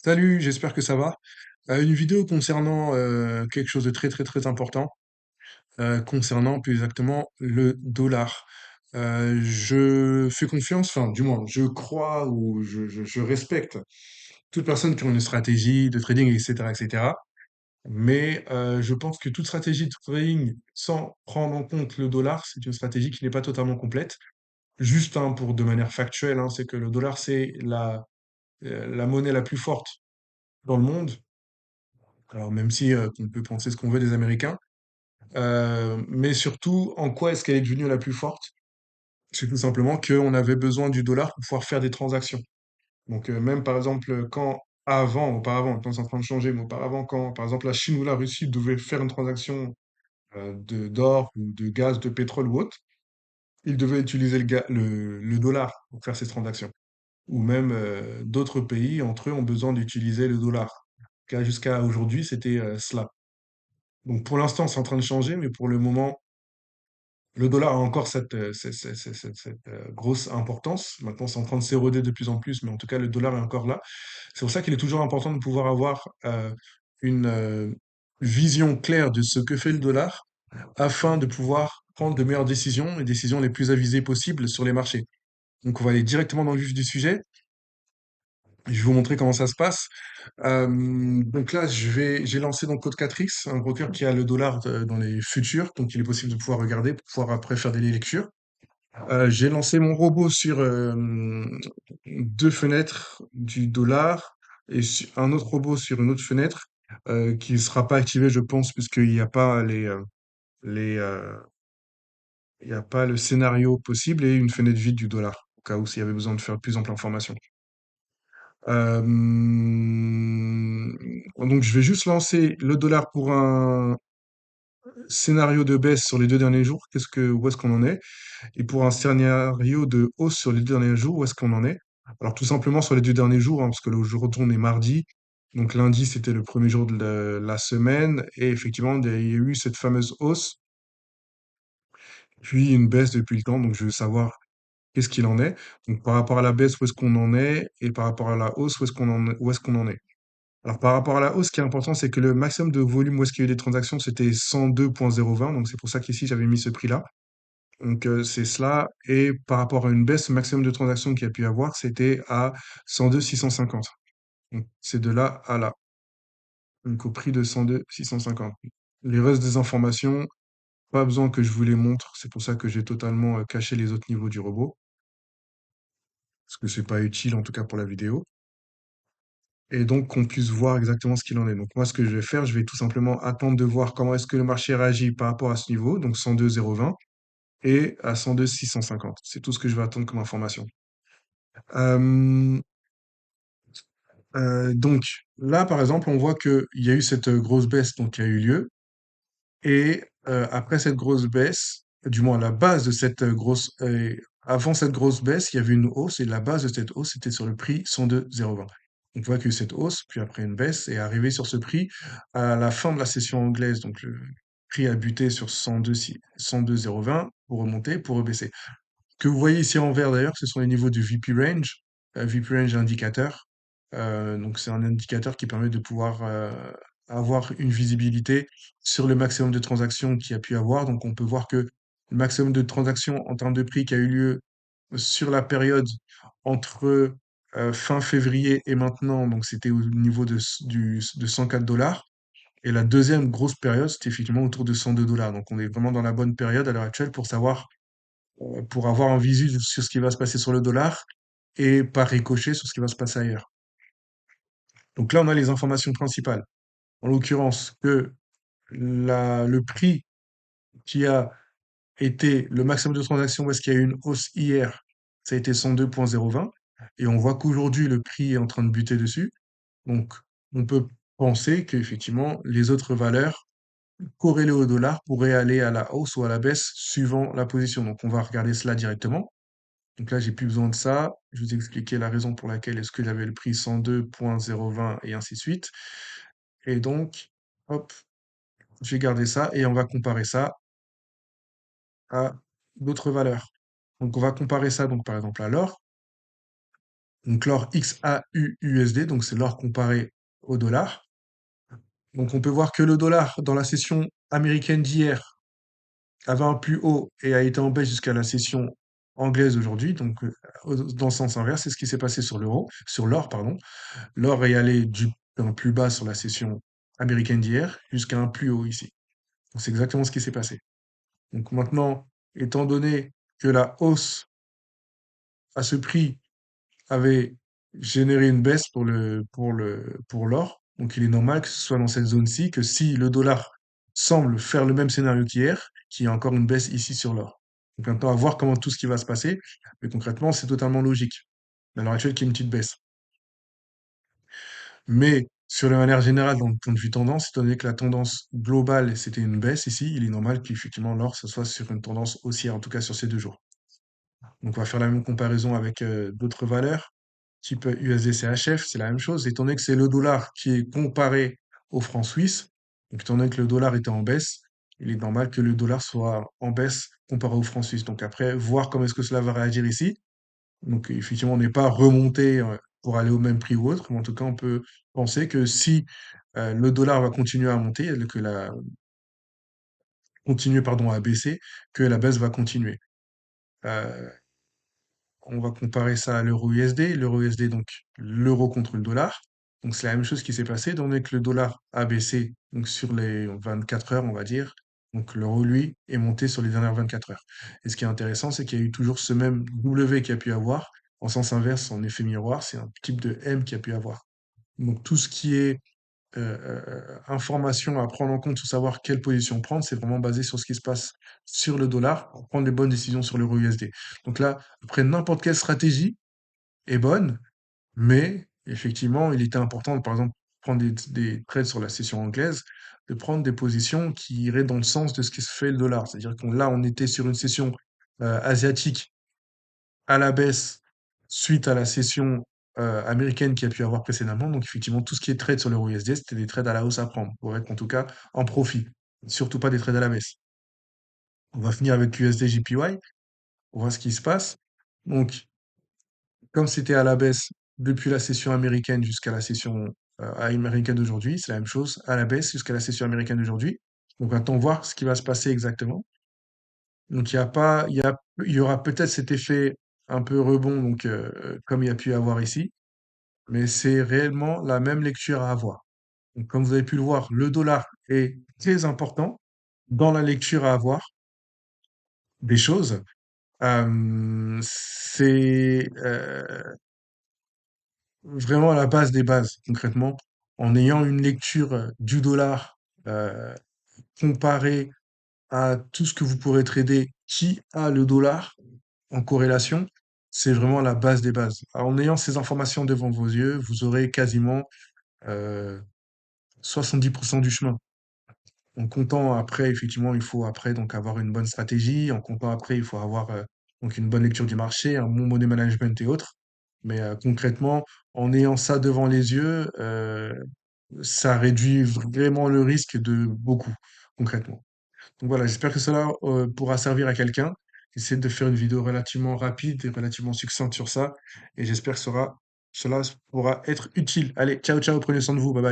Salut, j'espère que ça va. Une vidéo concernant quelque chose de très très très important, concernant plus exactement le dollar. Je fais confiance, enfin du moins, je crois ou je respecte toute personne qui a une stratégie de trading, etc., etc. Mais je pense que toute stratégie de trading sans prendre en compte le dollar, c'est une stratégie qui n'est pas totalement complète. Juste pour de manière factuelle, hein, c'est que le dollar c'est la monnaie la plus forte dans le monde. Alors même si on peut penser ce qu'on veut des Américains, mais surtout, en quoi est-ce qu'elle est devenue la plus forte? C'est tout simplement qu'on avait besoin du dollar pour pouvoir faire des transactions. Donc même par exemple, auparavant, maintenant c'est en train de changer, mais auparavant, quand par exemple la Chine ou la Russie devaient faire une transaction d'or ou de gaz, de pétrole ou autre, ils devaient utiliser le dollar pour faire ces transactions. Ou même d'autres pays, entre eux, ont besoin d'utiliser le dollar. Car jusqu'à aujourd'hui, c'était cela. Donc pour l'instant, c'est en train de changer, mais pour le moment, le dollar a encore cette grosse importance. Maintenant, c'est en train de s'éroder de plus en plus, mais en tout cas, le dollar est encore là. C'est pour ça qu'il est toujours important de pouvoir avoir une vision claire de ce que fait le dollar afin de pouvoir prendre de meilleures décisions, les décisions les plus avisées possibles sur les marchés. Donc, on va aller directement dans le vif du sujet. Je vais vous montrer comment ça se passe. Donc là, j'ai lancé donc Code4X, un broker qui a le dollar dans les futurs, donc il est possible de pouvoir regarder pour pouvoir après faire des lectures. J'ai lancé mon robot sur deux fenêtres du dollar et un autre robot sur une autre fenêtre qui ne sera pas activé, je pense, puisqu'il n'y a pas les, euh, il y a pas le scénario possible et une fenêtre vide du dollar, au cas où s'il y avait besoin de faire plus ample information. Euh, donc je vais juste lancer le dollar pour un scénario de baisse sur les 2 derniers jours. Où est-ce qu'on en est? Et pour un scénario de hausse sur les 2 derniers jours, où est-ce qu'on en est? Alors tout simplement sur les 2 derniers jours, hein, parce que le jour retourne est mardi. Donc lundi, c'était le premier jour de la semaine. Et effectivement, il y a eu cette fameuse hausse, puis une baisse depuis le temps. Donc je veux savoir qu'est-ce qu'il en est. Donc par rapport à la baisse, où est-ce qu'on en est? Et par rapport à la hausse, où est-ce qu'on en est? Alors par rapport à la hausse, ce qui est important, c'est que le maximum de volume où est-ce qu'il y a eu des transactions, c'était 102,020. Donc c'est pour ça qu'ici, j'avais mis ce prix-là. Donc c'est cela. Et par rapport à une baisse, le maximum de transactions qu'il y a pu avoir, c'était à 102,650. Donc c'est de là à là. Donc au prix de 102,650. Les restes des informations, pas besoin que je vous les montre. C'est pour ça que j'ai totalement caché les autres niveaux du robot. Parce que c'est pas utile, en tout cas pour la vidéo. Et donc qu'on puisse voir exactement ce qu'il en est. Donc moi, ce que je vais faire, je vais tout simplement attendre de voir comment est-ce que le marché réagit par rapport à ce niveau, donc 102,020 et à 102,650. C'est tout ce que je vais attendre comme information. Euh, donc là, par exemple, on voit qu'il y a eu cette grosse baisse donc, qui a eu lieu. Et après cette grosse baisse, du moins à la base de cette avant cette grosse baisse, il y avait une hausse et la base de cette hausse était sur le prix 102,020. On voit que cette hausse, puis après une baisse, est arrivée sur ce prix à la fin de la session anglaise. Donc le prix a buté sur 102,020 pour remonter, pour rebaisser. Que vous voyez ici en vert d'ailleurs, ce sont les niveaux du VP Range. VP Range indicateur. Donc c'est un indicateur qui permet de pouvoir avoir une visibilité sur le maximum de transactions qu'il y a pu avoir. Donc on peut voir que le maximum de transactions en termes de prix qui a eu lieu sur la période entre fin février et maintenant, donc c'était au niveau de 104 dollars. Et la deuxième grosse période, c'était effectivement autour de 102 dollars. Donc on est vraiment dans la bonne période à l'heure actuelle pour savoir pour avoir un visu sur ce qui va se passer sur le dollar et par ricochet sur ce qui va se passer ailleurs. Donc là, on a les informations principales. En l'occurrence, que le prix qui a été le maximum de transactions, où est-ce qu'il y a eu une hausse hier, ça a été 102,020. Et on voit qu'aujourd'hui, le prix est en train de buter dessus. Donc, on peut penser qu'effectivement, les autres valeurs corrélées au dollar pourraient aller à la hausse ou à la baisse suivant la position. Donc, on va regarder cela directement. Donc là, j'ai plus besoin de ça. Je vous ai expliqué la raison pour laquelle est-ce que j'avais le prix 102,020 et ainsi de suite. Et donc, hop, je vais garder ça et on va comparer ça à d'autres valeurs. Donc on va comparer ça donc par exemple à l'or. Donc l'or XAUUSD, donc c'est l'or comparé au dollar. Donc on peut voir que le dollar dans la session américaine d'hier avait un plus haut et a été en baisse jusqu'à la session anglaise aujourd'hui. Donc dans le sens inverse, c'est ce qui s'est passé sur l'or, pardon. L'or est allé d'un plus bas sur la session américaine d'hier jusqu'à un plus haut ici. Donc c'est exactement ce qui s'est passé. Donc maintenant, étant donné que la hausse à ce prix avait généré une baisse pour l'or. Donc, il est normal que ce soit dans cette zone-ci, que si le dollar semble faire le même scénario qu'hier, qu'il y ait encore une baisse ici sur l'or. Donc, maintenant, à voir comment tout ce qui va se passer. Mais concrètement, c'est totalement logique. À l'heure actuelle, qu'il y ait une petite baisse. Mais, sur la manière générale, dans le point de vue tendance, étant donné que la tendance globale, c'était une baisse ici, il est normal qu'effectivement, l'or, ce soit sur une tendance haussière, en tout cas sur ces 2 jours. Donc, on va faire la même comparaison avec d'autres valeurs, type USD-CHF, c'est la même chose. Étant donné que c'est le dollar qui est comparé au franc suisse, donc étant donné que le dollar était en baisse, il est normal que le dollar soit en baisse comparé au franc suisse. Donc après, voir comment est-ce que cela va réagir ici. Donc effectivement, on n'est pas remonté pour aller au même prix ou autre, mais en tout cas, on peut penser que si le dollar va continuer à monter, continuer pardon, à baisser, que la baisse va continuer. Euh, On va comparer ça à l'euro USD. L'euro USD, donc l'euro contre le dollar. Donc c'est la même chose qui s'est passée, étant donné que le dollar a baissé donc sur les 24 heures, on va dire. Donc l'euro, lui, est monté sur les dernières 24 heures. Et ce qui est intéressant, c'est qu'il y a eu toujours ce même W qui a pu avoir, en sens inverse, en effet miroir, c'est un type de M qui a pu avoir. Donc tout ce qui est information à prendre en compte pour savoir quelle position prendre, c'est vraiment basé sur ce qui se passe sur le dollar pour prendre les bonnes décisions sur l'euro USD. Donc là, après n'importe quelle stratégie est bonne, mais effectivement, il était important, par exemple, prendre des trades sur la session anglaise, de prendre des positions qui iraient dans le sens de ce qui se fait le dollar. C'est-à-dire qu'on là, on était sur une session asiatique à la baisse suite à la session américaine qu'il y a pu avoir précédemment. Donc effectivement, tout ce qui est trade sur l'euro USD, c'était des trades à la hausse à prendre, pour être en tout cas en profit. Surtout pas des trades à la baisse. On va finir avec l'USD JPY, on voit ce qui se passe. Donc, comme c'était à la baisse depuis la session américaine jusqu'à la session américaine d'aujourd'hui, c'est la même chose, à la baisse jusqu'à la session américaine d'aujourd'hui. Donc maintenant, voir ce qui va se passer exactement. Donc il y a pas, il y aura peut-être cet effet un peu rebond, donc comme il y a pu y avoir ici, mais c'est réellement la même lecture à avoir. Donc, comme vous avez pu le voir, le dollar est très important dans la lecture à avoir des choses. C'est vraiment à la base des bases, concrètement, en ayant une lecture du dollar euh, comparée à tout ce que vous pourrez trader qui a le dollar en corrélation, c'est vraiment la base des bases. Alors, en ayant ces informations devant vos yeux, vous aurez quasiment euh, 70% du chemin. En comptant après, effectivement, il faut après donc avoir une bonne stratégie. En comptant après, il faut avoir donc une bonne lecture du marché, un bon money management et autres. Mais concrètement, en ayant ça devant les yeux, ça réduit vraiment le risque de beaucoup, concrètement. Donc voilà, j'espère que cela pourra servir à quelqu'un. J'essaie de faire une vidéo relativement rapide et relativement succincte sur ça. Et j'espère que cela pourra être utile. Allez, ciao, ciao, prenez soin de vous, bye bye.